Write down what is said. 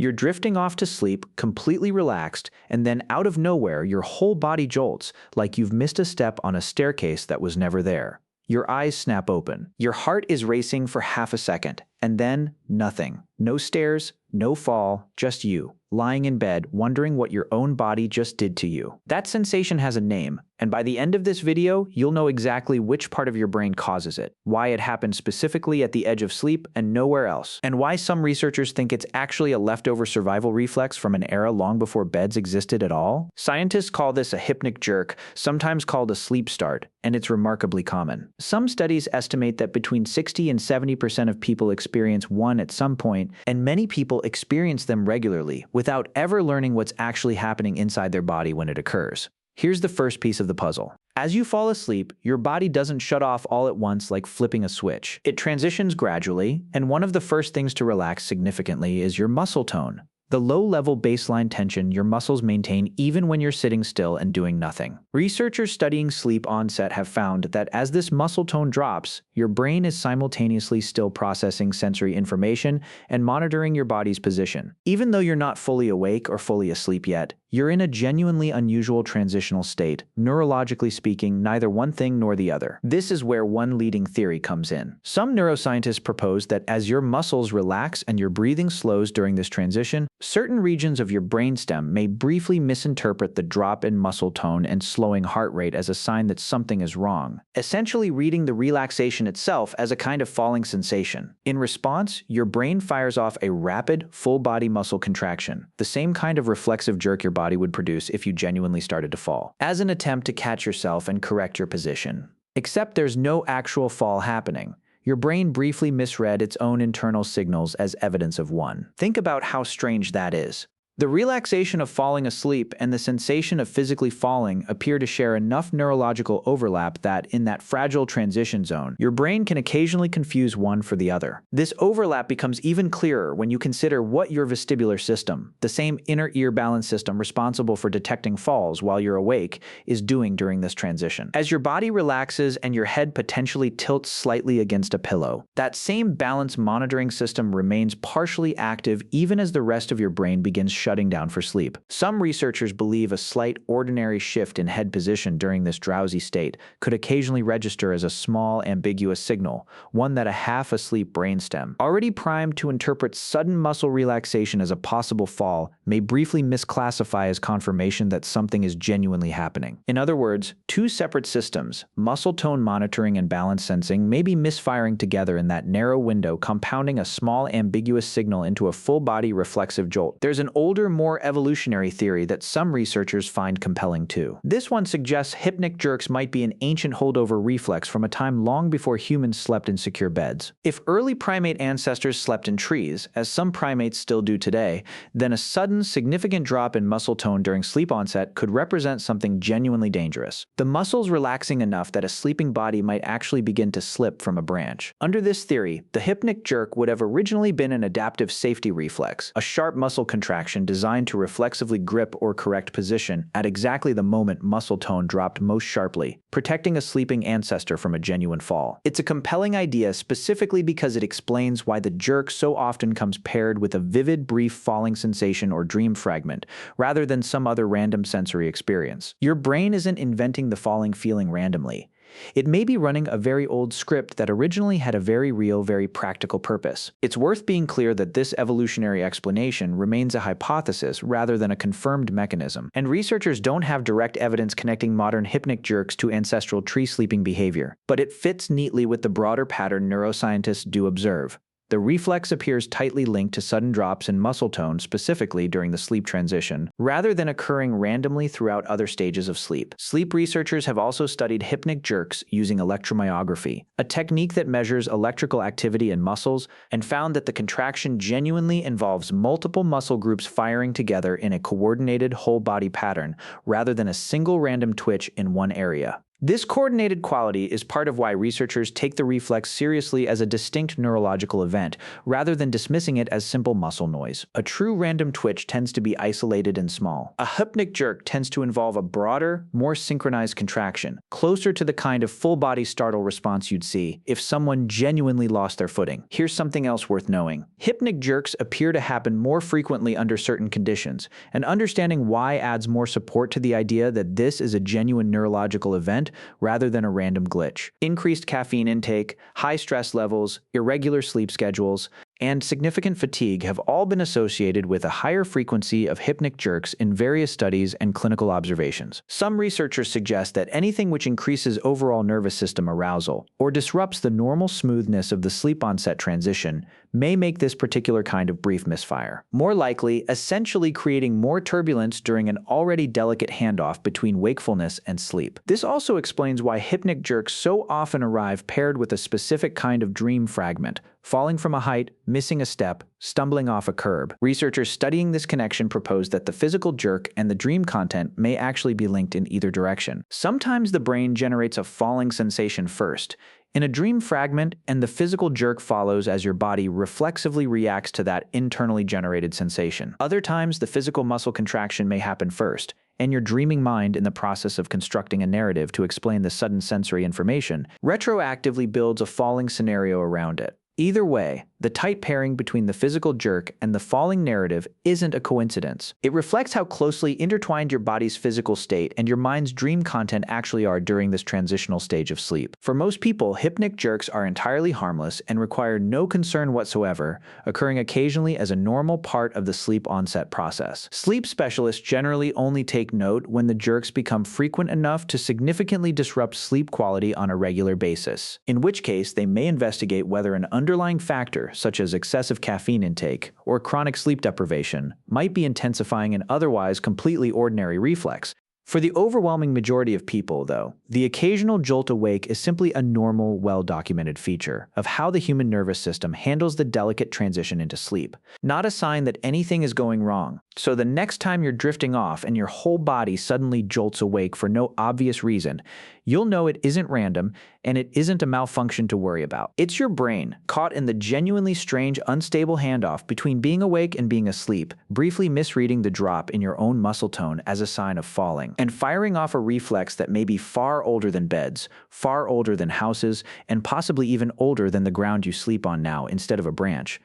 You're drifting off to sleep, completely relaxed, and then out of nowhere, your whole body jolts, like you've missed a step on a staircase that was never there. Your eyes snap open. Your heart is racing for half a second, and then nothing. No stairs, no fall, just you, lying in bed, wondering what your own body just did to you. That sensation has a name, and by the end of this video, you'll know exactly which part of your brain causes it, why it happens specifically at the edge of sleep and nowhere else, and why some researchers think it's actually a leftover survival reflex from an era long before beds existed at all. Scientists call this a hypnic jerk, sometimes called a sleep start, and it's remarkably common. Some studies estimate that between 60 and 70% of people experience one at some point, and many people experience them regularly without ever learning what's actually happening inside their body when it occurs. Here's the first piece of the puzzle. As you fall asleep, your body doesn't shut off all at once like flipping a switch. It transitions gradually, and one of the first things to relax significantly is your muscle tone. The low-level baseline tension your muscles maintain even when you're sitting still and doing nothing. Researchers studying sleep onset have found that as this muscle tone drops, your brain is simultaneously still processing sensory information and monitoring your body's position. Even though you're not fully awake or fully asleep yet, you're in a genuinely unusual transitional state, neurologically speaking, neither one thing nor the other. This is where one leading theory comes in. Some neuroscientists propose that as your muscles relax and your breathing slows during this transition, certain regions of your brainstem may briefly misinterpret the drop in muscle tone and slowing heart rate as a sign that something is wrong, essentially reading the relaxation itself as a kind of falling sensation. In response, your brain fires off a rapid, full-body muscle contraction, the same kind of reflexive jerk your body would produce if you genuinely started to fall, as an attempt to catch yourself and correct your position. Except there's no actual fall happening. Your brain briefly misread its own internal signals as evidence of one. Think about how strange that is. The relaxation of falling asleep and the sensation of physically falling appear to share enough neurological overlap that, in that fragile transition zone, your brain can occasionally confuse one for the other. This overlap becomes even clearer when you consider what your vestibular system, the same inner ear balance system responsible for detecting falls while you're awake, is doing during this transition. As your body relaxes and your head potentially tilts slightly against a pillow, that same balance monitoring system remains partially active even as the rest of your brain begins shutting down for sleep. Some researchers believe a slight ordinary shift in head position during this drowsy state could occasionally register as a small, ambiguous signal, one that a half-asleep brainstem, already primed to interpret sudden muscle relaxation as a possible fall, may briefly misclassify as confirmation that something is genuinely happening. In other words, two separate systems, muscle tone monitoring and balance sensing, may be misfiring together in that narrow window, compounding a small, ambiguous signal into a full-body reflexive jolt. There's an older, more evolutionary theory that some researchers find compelling too. This one suggests hypnic jerks might be an ancient holdover reflex from a time long before humans slept in secure beds. If early primate ancestors slept in trees, as some primates still do today, then a sudden, significant drop in muscle tone during sleep onset could represent something genuinely dangerous. The muscles relaxing enough that a sleeping body might actually begin to slip from a branch. Under this theory, the hypnic jerk would have originally been an adaptive safety reflex, a sharp muscle contraction designed to reflexively grip or correct position at exactly the moment muscle tone dropped most sharply, protecting a sleeping ancestor from a genuine fall. It's a compelling idea specifically because it explains why the jerk so often comes paired with a vivid, brief falling sensation or dream fragment, rather than some other random sensory experience. Your brain isn't inventing the falling feeling randomly. It may be running a very old script that originally had a very real, very practical purpose. It's worth being clear that this evolutionary explanation remains a hypothesis rather than a confirmed mechanism, and researchers don't have direct evidence connecting modern hypnic jerks to ancestral tree sleeping behavior, but it fits neatly with the broader pattern neuroscientists do observe. The reflex appears tightly linked to sudden drops in muscle tone specifically during the sleep transition, rather than occurring randomly throughout other stages of sleep. Sleep researchers have also studied hypnic jerks using electromyography, a technique that measures electrical activity in muscles, and found that the contraction genuinely involves multiple muscle groups firing together in a coordinated whole-body pattern, rather than a single random twitch in one area. This coordinated quality is part of why researchers take the reflex seriously as a distinct neurological event, rather than dismissing it as simple muscle noise. A true random twitch tends to be isolated and small. A hypnic jerk tends to involve a broader, more synchronized contraction, closer to the kind of full-body startle response you'd see if someone genuinely lost their footing. Here's something else worth knowing. Hypnic jerks appear to happen more frequently under certain conditions, and understanding why adds more support to the idea that this is a genuine neurological event rather than a random glitch. Increased caffeine intake, high stress levels, irregular sleep schedules, and significant fatigue have all been associated with a higher frequency of hypnic jerks in various studies and clinical observations. Some researchers suggest that anything which increases overall nervous system arousal or disrupts the normal smoothness of the sleep onset transition may make this particular kind of brief misfire. More likely, essentially creating more turbulence during an already delicate handoff between wakefulness and sleep. This also explains why hypnic jerks so often arrive paired with a specific kind of dream fragment, falling from a height, missing a step, stumbling off a curb. Researchers studying this connection propose that the physical jerk and the dream content may actually be linked in either direction. Sometimes the brain generates a falling sensation first, in a dream fragment, and the physical jerk follows as your body reflexively reacts to that internally generated sensation. Other times, the physical muscle contraction may happen first, and your dreaming mind, in the process of constructing a narrative to explain the sudden sensory information, retroactively builds a falling scenario around it. Either way, the tight pairing between the physical jerk and the falling narrative isn't a coincidence. It reflects how closely intertwined your body's physical state and your mind's dream content actually are during this transitional stage of sleep. For most people, hypnic jerks are entirely harmless and require no concern whatsoever, occurring occasionally as a normal part of the sleep onset process. Sleep specialists generally only take note when the jerks become frequent enough to significantly disrupt sleep quality on a regular basis, in which case they may investigate whether an underlying factor, such as excessive caffeine intake or chronic sleep deprivation, might be intensifying an otherwise completely ordinary reflex. For the overwhelming majority of people, though, the occasional jolt awake is simply a normal, well-documented feature of how the human nervous system handles the delicate transition into sleep, not a sign that anything is going wrong. So the next time you're drifting off and your whole body suddenly jolts awake for no obvious reason, you'll know it isn't random and it isn't a malfunction to worry about. It's your brain, caught in the genuinely strange, unstable handoff between being awake and being asleep, briefly misreading the drop in your own muscle tone as a sign of falling, and firing off a reflex that may be far older than beds, far older than houses, and possibly even older than the ground you sleep on now instead of a branch.